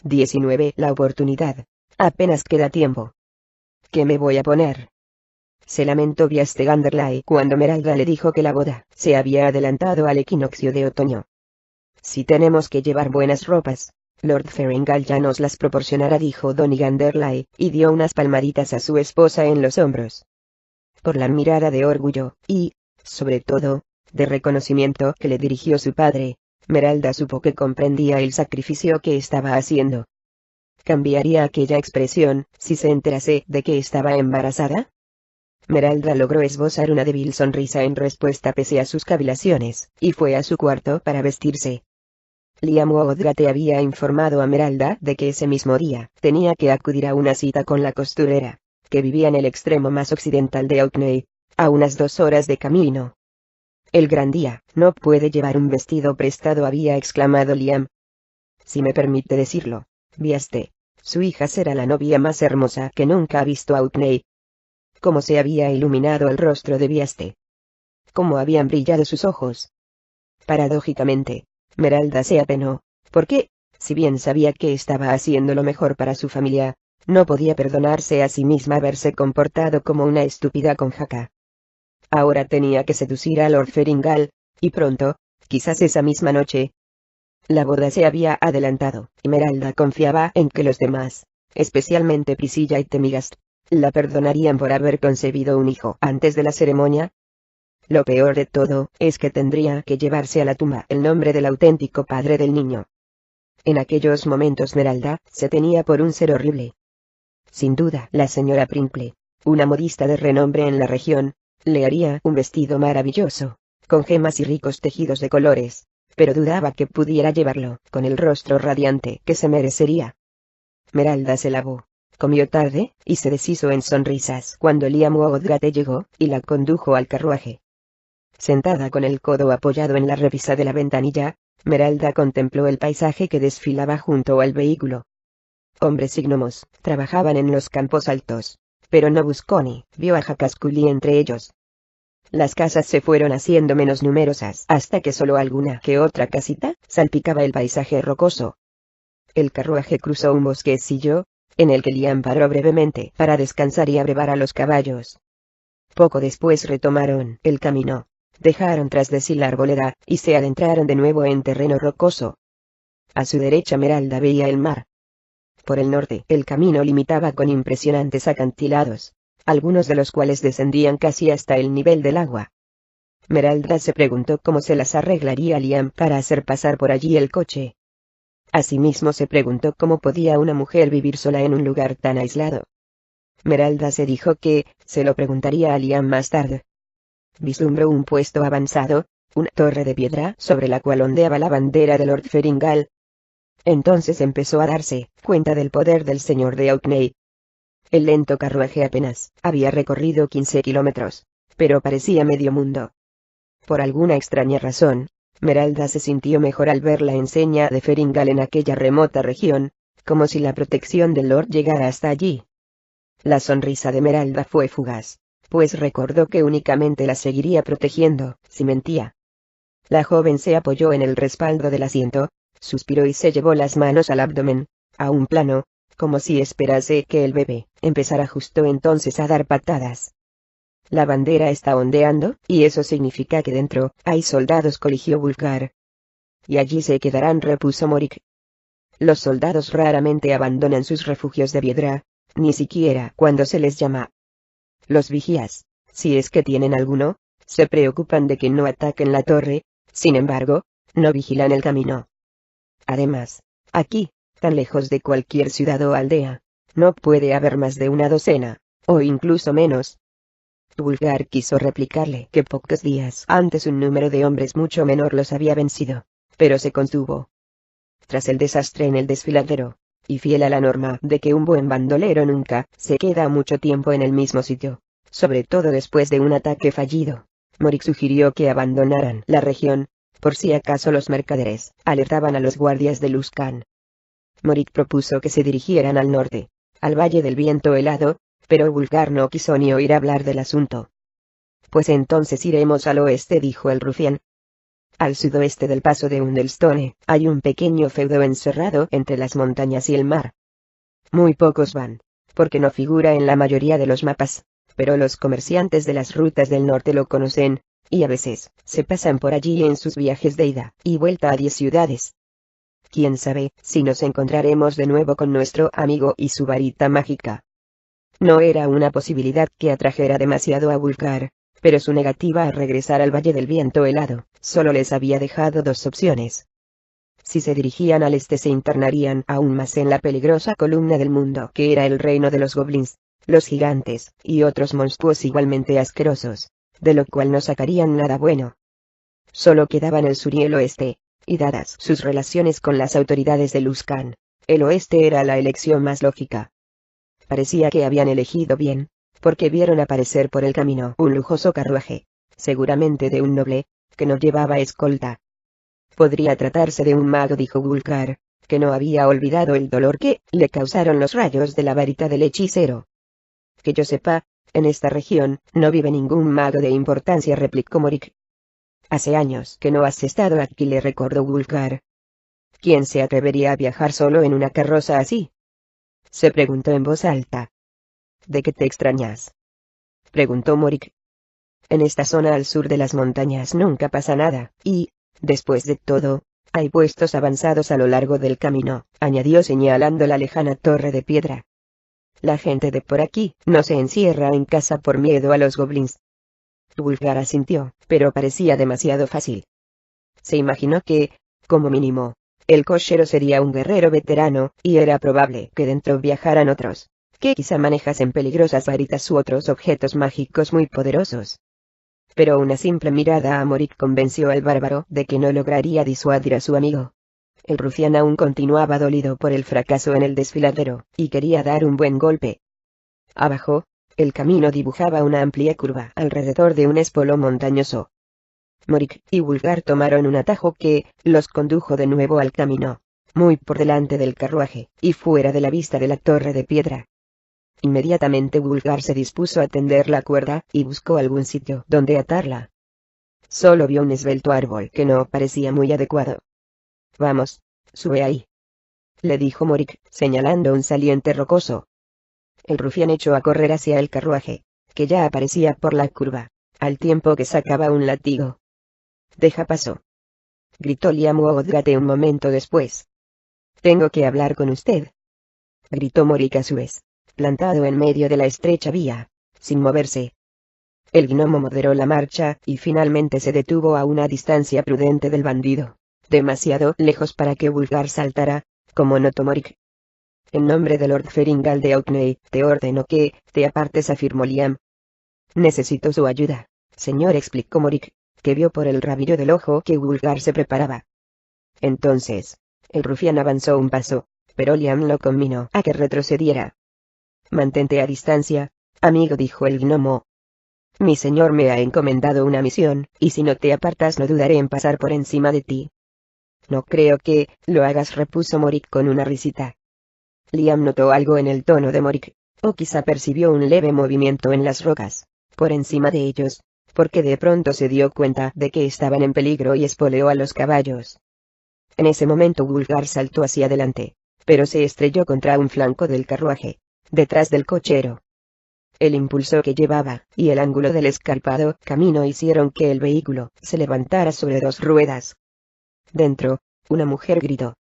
19. La oportunidad. Apenas queda tiempo. ¿Qué me voy a poner? Se lamentó Viaste Ganderley cuando Meralda le dijo que la boda se había adelantado al equinoccio de otoño. Si tenemos que llevar buenas ropas, Lord Ferringal ya nos las proporcionará, dijo Donny Ganderley, y dio unas palmaditas a su esposa en los hombros. Por la mirada de orgullo, y, sobre todo, de reconocimiento que le dirigió su padre, Meralda supo que comprendía el sacrificio que estaba haciendo. ¿Cambiaría aquella expresión si se enterase de que estaba embarazada? Meralda logró esbozar una débil sonrisa en respuesta pese a sus cavilaciones, y fue a su cuarto para vestirse. Liam Woodgate había informado a Meralda de que ese mismo día tenía que acudir a una cita con la costurera, que vivía en el extremo más occidental de Orkney, a unas 2 horas de camino. El gran día, no puede llevar un vestido prestado, había exclamado Liam. Si me permite decirlo, Viaste, su hija será la novia más hermosa que nunca ha visto Orkney. Cómo se había iluminado el rostro de Viaste. Cómo habían brillado sus ojos. Paradójicamente, Meralda se apenó, porque, si bien sabía que estaba haciendo lo mejor para su familia, no podía perdonarse a sí misma haberse comportado como una estúpida conjaca. Ahora tenía que seducir a Lord Ferringal, y pronto, quizás esa misma noche. La boda se había adelantado, y Meralda confiaba en que los demás, especialmente Priscilla y Temigast, la perdonarían por haber concebido un hijo antes de la ceremonia. Lo peor de todo es que tendría que llevarse a la tumba el nombre del auténtico padre del niño. En aquellos momentos Meralda se tenía por un ser horrible. Sin duda, la señora Pringle, una modista de renombre en la región, le haría un vestido maravilloso, con gemas y ricos tejidos de colores, pero dudaba que pudiera llevarlo con el rostro radiante que se merecería. Meralda se lavó, comió tarde, y se deshizo en sonrisas cuando Liam Woodgate llegó y la condujo al carruaje. Sentada con el codo apoyado en la repisa de la ventanilla, Meralda contempló el paisaje que desfilaba junto al vehículo. Hombres y gnomos trabajaban en los campos altos, pero no buscó ni vio a Jacascully entre ellos. Las casas se fueron haciendo menos numerosas hasta que solo alguna que otra casita salpicaba el paisaje rocoso. El carruaje cruzó un bosquecillo, en el que Liam paró brevemente para descansar y abrevar a los caballos. Poco después retomaron el camino, dejaron tras de sí la arboleda, y se adentraron de nuevo en terreno rocoso. A su derecha Meralda veía el mar. Por el norte el camino limitaba con impresionantes acantilados, algunos de los cuales descendían casi hasta el nivel del agua. Meralda se preguntó cómo se las arreglaría Liam para hacer pasar por allí el coche. Asimismo se preguntó cómo podía una mujer vivir sola en un lugar tan aislado. Meralda se dijo que se lo preguntaría a Liam más tarde. Vislumbró un puesto avanzado, una torre de piedra sobre la cual ondeaba la bandera de Lord Ferringal. Entonces empezó a darse cuenta del poder del señor de Orkney. El lento carruaje apenas había recorrido 15 kilómetros, pero parecía medio mundo. Por alguna extraña razón, Meralda se sintió mejor al ver la enseña de Ferringal en aquella remota región, como si la protección del Lord llegara hasta allí. La sonrisa de Meralda fue fugaz, pues recordó que únicamente la seguiría protegiendo si mentía. La joven se apoyó en el respaldo del asiento, suspiró y se llevó las manos al abdomen, a un plano, como si esperase que el bebé empezara justo entonces a dar patadas. La bandera está ondeando, y eso significa que dentro hay soldados, coligió Wulfgar. Y allí se quedarán, repuso Morik. Los soldados raramente abandonan sus refugios de piedra, ni siquiera cuando se les llama. Los vigías, si es que tienen alguno, se preocupan de que no ataquen la torre, sin embargo, no vigilan el camino. Además, aquí, tan lejos de cualquier ciudad o aldea, no puede haber más de una docena, o incluso menos. Wulfgar quiso replicarle que pocos días antes un número de hombres mucho menor los había vencido, pero se contuvo. Tras el desastre en el desfiladero, y fiel a la norma de que un buen bandolero nunca se queda mucho tiempo en el mismo sitio, sobre todo después de un ataque fallido, Morik sugirió que abandonaran la región, por si acaso los mercaderes alertaban a los guardias de Luskan. Morik propuso que se dirigieran al norte, al Valle del Viento Helado, pero Wulfgar no quiso ni oír hablar del asunto. Pues entonces iremos al oeste, dijo el rufián. Al sudoeste del paso de Undelstone, hay un pequeño feudo encerrado entre las montañas y el mar. Muy pocos van, porque no figura en la mayoría de los mapas, pero los comerciantes de las rutas del norte lo conocen, y a veces, se pasan por allí en sus viajes de ida y vuelta a 10 ciudades. Quién sabe, si nos encontraremos de nuevo con nuestro amigo y su varita mágica. No era una posibilidad que atrajera demasiado a Wulfgar, pero su negativa a regresar al Valle del Viento Helado, solo les había dejado dos opciones. Si se dirigían al este se internarían aún más en la peligrosa columna del mundo que era el reino de los goblins, los gigantes, y otros monstruos igualmente asquerosos, de lo cual no sacarían nada bueno. Solo quedaban el sur y el oeste, y dadas sus relaciones con las autoridades de Luskan, el oeste era la elección más lógica. Parecía que habían elegido bien, porque vieron aparecer por el camino un lujoso carruaje, seguramente de un noble, que no llevaba escolta. Podría tratarse de un mago, dijo Wulfgar, que no había olvidado el dolor que le causaron los rayos de la varita del hechicero. Que yo sepa, en esta región no vive ningún mago de importancia, replicó Morik. Hace años que no has estado aquí, le recordó Wulfgar. ¿Quién se atrevería a viajar solo en una carroza así? Se preguntó en voz alta. ¿De qué te extrañas?, preguntó Morik. En esta zona al sur de las montañas nunca pasa nada, y, después de todo, hay puestos avanzados a lo largo del camino, añadió señalando la lejana torre de piedra. La gente de por aquí no se encierra en casa por miedo a los goblins. Wulfgar asintió, pero parecía demasiado fácil. Se imaginó que, como mínimo, el cochero sería un guerrero veterano, y era probable que dentro viajaran otros, que quizá manejasen peligrosas varitas u otros objetos mágicos muy poderosos. Pero una simple mirada a Morik convenció al bárbaro de que no lograría disuadir a su amigo. El rufián aún continuaba dolido por el fracaso en el desfiladero, y quería dar un buen golpe. Abajo, el camino dibujaba una amplia curva alrededor de un espolón montañoso. Morik y Wulfgar tomaron un atajo que los condujo de nuevo al camino, muy por delante del carruaje, y fuera de la vista de la torre de piedra. Inmediatamente Wulfgar se dispuso a tender la cuerda, y buscó algún sitio donde atarla. Solo vio un esbelto árbol que no parecía muy adecuado. Vamos, sube ahí, le dijo Morik, señalando un saliente rocoso. El rufián echó a correr hacia el carruaje, que ya aparecía por la curva, al tiempo que sacaba un látigo. «Deja paso», gritó Liam Woodgate un momento después. «Tengo que hablar con usted», gritó Morik a su vez, plantado en medio de la estrecha vía, sin moverse. El gnomo moderó la marcha, y finalmente se detuvo a una distancia prudente del bandido, demasiado lejos para que Wulfgar saltara, como notó Morik. «En nombre de Lord Feringal de Orkney, te ordeno que te apartes», afirmó Liam. «Necesito su ayuda, señor», explicó Morik, que vio por el rabillo del ojo que Wulfgar se preparaba. Entonces, el rufián avanzó un paso, pero Liam lo conminó a que retrocediera. «Mantente a distancia, amigo», dijo el gnomo. «Mi señor me ha encomendado una misión, y si no te apartas no dudaré en pasar por encima de ti». «No creo que lo hagas», repuso Morik con una risita. Liam notó algo en el tono de Morik, o quizá percibió un leve movimiento en las rocas, por encima de ellos, porque de pronto se dio cuenta de que estaban en peligro y espoleó a los caballos. En ese momento Wulfgar saltó hacia adelante, pero se estrelló contra un flanco del carruaje, detrás del cochero. El impulso que llevaba, y el ángulo del escarpado camino hicieron que el vehículo se levantara sobre dos ruedas. Dentro, una mujer gritó.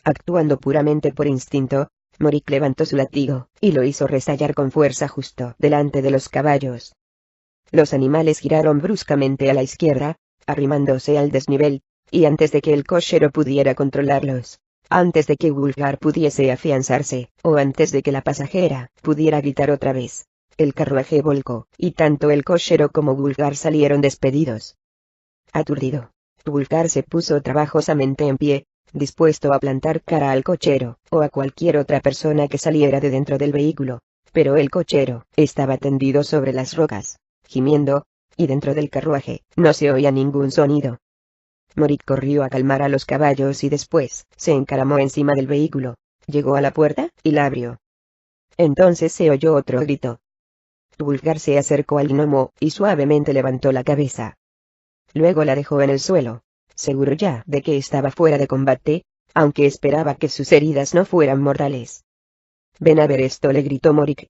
Actuando puramente por instinto, Morik levantó su látigo, y lo hizo restallar con fuerza justo delante de los caballos. Los animales giraron bruscamente a la izquierda, arrimándose al desnivel, y antes de que el cochero pudiera controlarlos, antes de que Wulfgar pudiese afianzarse, o antes de que la pasajera pudiera gritar otra vez, el carruaje volcó, y tanto el cochero como Wulfgar salieron despedidos. Aturdido, Wulfgar se puso trabajosamente en pie, dispuesto a plantar cara al cochero, o a cualquier otra persona que saliera de dentro del vehículo, pero el cochero estaba tendido sobre las rocas, gimiendo, y dentro del carruaje no se oía ningún sonido. Morik corrió a calmar a los caballos y después se encaramó encima del vehículo, llegó a la puerta y la abrió. Entonces se oyó otro grito. Wulfgar se acercó al gnomo y suavemente levantó la cabeza. Luego la dejó en el suelo, seguro ya de que estaba fuera de combate, aunque esperaba que sus heridas no fueran mortales. «Ven a ver esto», le gritó Morik.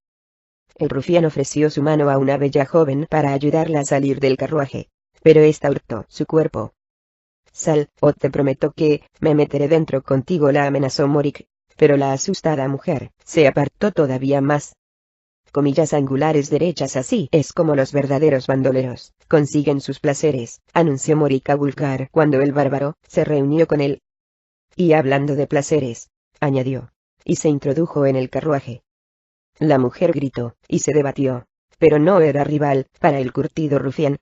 El rufián ofreció su mano a una bella joven para ayudarla a salir del carruaje, pero esta hurtó su cuerpo. «Sal, o te prometo que me meteré dentro contigo», la amenazó Morik, pero la asustada mujer se apartó todavía más. «Comillas angulares derechas, así es como los verdaderos bandoleros consiguen sus placeres», anunció Morik a Wulfgar cuando el bárbaro se reunió con él. «Y hablando de placeres», añadió, y se introdujo en el carruaje. La mujer gritó, y se debatió, pero no era rival para el curtido rufián.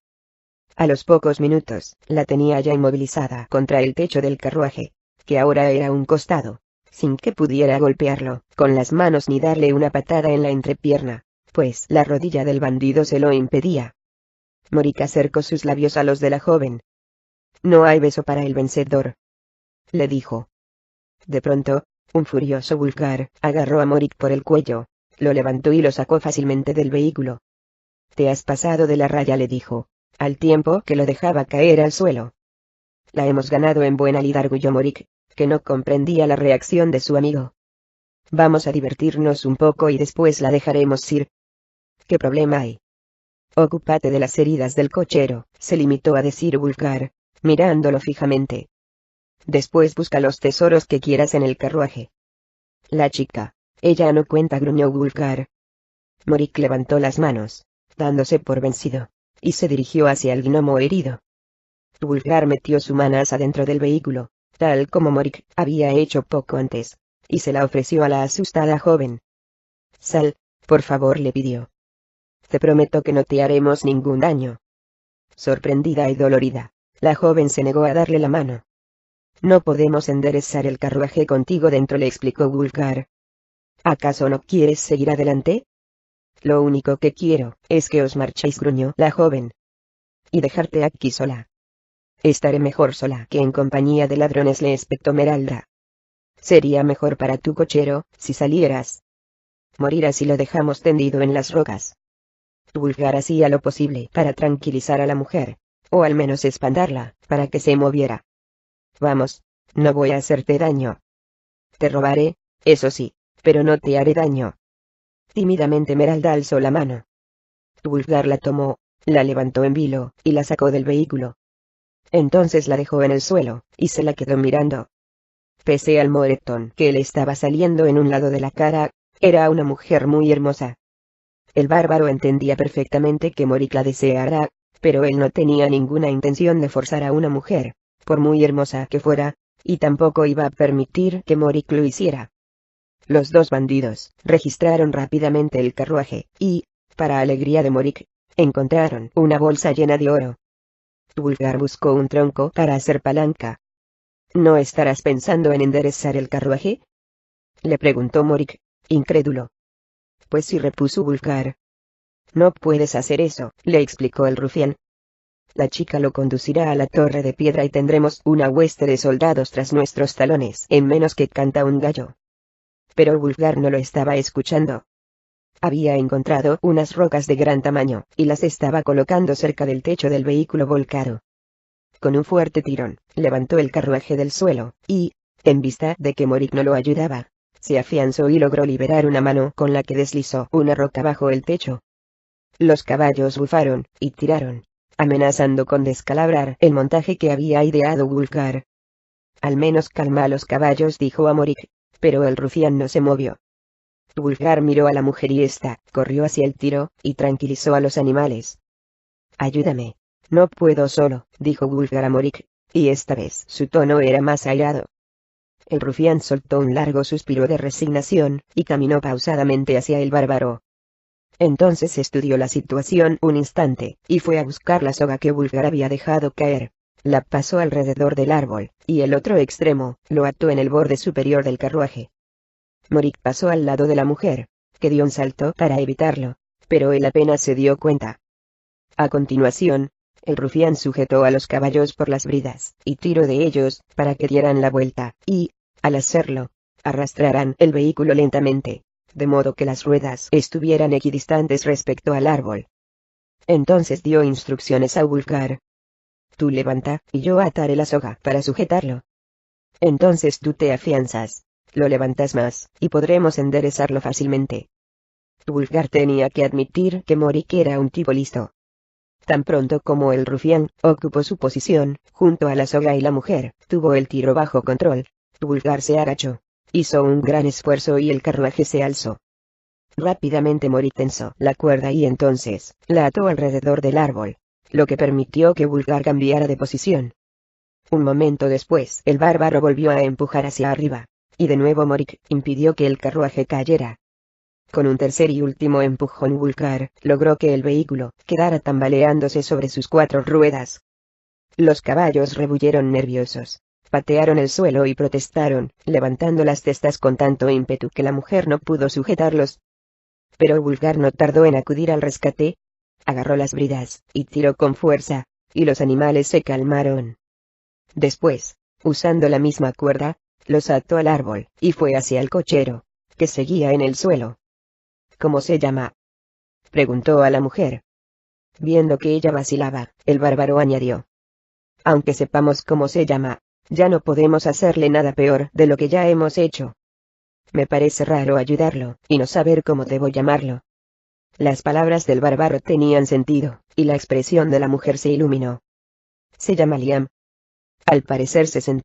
A los pocos minutos, la tenía ya inmovilizada contra el techo del carruaje, que ahora era un costado, sin que pudiera golpearlo con las manos ni darle una patada en la entrepierna, pues la rodilla del bandido se lo impedía. Morik acercó sus labios a los de la joven. «No hay beso para el vencedor», le dijo. De pronto, un furioso Wulfgar agarró a Morik por el cuello, lo levantó y lo sacó fácilmente del vehículo. «Te has pasado de la raya», le dijo, al tiempo que lo dejaba caer al suelo. «La hemos ganado en buena lid», arguyó Morik, que no comprendía la reacción de su amigo. «Vamos a divertirnos un poco y después la dejaremos ir». «¿Qué problema hay?». «Ocúpate de las heridas del cochero», se limitó a decir Wulfgar, mirándolo fijamente. «Después busca los tesoros que quieras en el carruaje». «La chica, ella no cuenta», gruñó Wulfgar. Morik levantó las manos, dándose por vencido, y se dirigió hacia el gnomo herido. Wulfgar metió su manasa dentro del vehículo, tal como Morik había hecho poco antes, y se la ofreció a la asustada joven. «Sal, por favor», le pidió. «Te prometo que no te haremos ningún daño». Sorprendida y dolorida, la joven se negó a darle la mano. «No podemos enderezar el carruaje contigo dentro», le explicó Wulfgar. «¿Acaso no quieres seguir adelante?». «Lo único que quiero es que os marchéis», gruñó la joven. «Y dejarte aquí sola». «Estaré mejor sola que en compañía de ladrones», le espetó Meralda. «Sería mejor para tu cochero, si salieras. Morirás si lo dejamos tendido en las rocas». Wulfgar hacía lo posible para tranquilizar a la mujer, o al menos espantarla, para que se moviera. «Vamos, no voy a hacerte daño. Te robaré, eso sí, pero no te haré daño». Tímidamente Meralda alzó la mano. Wulfgar la tomó, la levantó en vilo, y la sacó del vehículo. Entonces la dejó en el suelo, y se la quedó mirando. Pese al moretón que le estaba saliendo en un lado de la cara, era una mujer muy hermosa. El bárbaro entendía perfectamente que Morik la deseara, pero él no tenía ninguna intención de forzar a una mujer, por muy hermosa que fuera, y tampoco iba a permitir que Morik lo hiciera. Los dos bandidos registraron rápidamente el carruaje, y, para alegría de Morik, encontraron una bolsa llena de oro. Wulfgar buscó un tronco para hacer palanca. «¿No estarás pensando en enderezar el carruaje?», le preguntó Morik, incrédulo. «Pues sí», repuso Wulfgar. «No puedes hacer eso», le explicó el rufián. «La chica lo conducirá a la torre de piedra y tendremos una hueste de soldados tras nuestros talones en menos que canta un gallo». Pero Wulfgar no lo estaba escuchando. Había encontrado unas rocas de gran tamaño, y las estaba colocando cerca del techo del vehículo volcado. Con un fuerte tirón, levantó el carruaje del suelo, y, en vista de que Morik no lo ayudaba, se afianzó y logró liberar una mano con la que deslizó una roca bajo el techo. Los caballos bufaron, y tiraron, amenazando con descalabrar el montaje que había ideado Wulfgar. «Al menos calma a los caballos», dijo a Morik, pero el rufián no se movió. Wulfgar miró a la mujer y ésta corrió hacia el tiro, y tranquilizó a los animales. «Ayúdame». «No puedo solo», dijo Wulfgar a Morik, y esta vez su tono era más airado. El rufián soltó un largo suspiro de resignación, y caminó pausadamente hacia el bárbaro. Entonces estudió la situación un instante, y fue a buscar la soga que Wulfgar había dejado caer. La pasó alrededor del árbol, y el otro extremo lo ató en el borde superior del carruaje. Morik pasó al lado de la mujer, que dio un salto para evitarlo, pero él apenas se dio cuenta. A continuación, el rufián sujetó a los caballos por las bridas, y tiró de ellos, para que dieran la vuelta, y, al hacerlo, arrastraran el vehículo lentamente, de modo que las ruedas estuvieran equidistantes respecto al árbol. Entonces dio instrucciones a Wulfgar. Tú levanta, y yo ataré la soga para sujetarlo. Entonces tú te afianzas, lo levantas más, y podremos enderezarlo fácilmente. Wulfgar tenía que admitir que Morik era un tipo listo. Tan pronto como el rufián ocupó su posición, junto a la soga y la mujer, tuvo el tiro bajo control. Wulfgar se agachó, hizo un gran esfuerzo y el carruaje se alzó. Rápidamente Morik tensó la cuerda y entonces, la ató alrededor del árbol, lo que permitió que Wulfgar cambiara de posición. Un momento después, el bárbaro volvió a empujar hacia arriba, y de nuevo Morik impidió que el carruaje cayera. Con un tercer y último empujón Wulfgar logró que el vehículo quedara tambaleándose sobre sus 4 ruedas. Los caballos rebullieron nerviosos, patearon el suelo y protestaron, levantando las testas con tanto ímpetu que la mujer no pudo sujetarlos. Pero Wulfgar no tardó en acudir al rescate. Agarró las bridas, y tiró con fuerza, y los animales se calmaron. Después, usando la misma cuerda, los ató al árbol, y fue hacia el cochero, que seguía en el suelo. ¿Cómo se llama?, preguntó a la mujer. Viendo que ella vacilaba, el bárbaro añadió: aunque sepamos cómo se llama, ya no podemos hacerle nada peor de lo que ya hemos hecho. Me parece raro ayudarlo, y no saber cómo debo llamarlo. Las palabras del bárbaro tenían sentido, y la expresión de la mujer se iluminó. Se llama Liam. Al parecer se sentó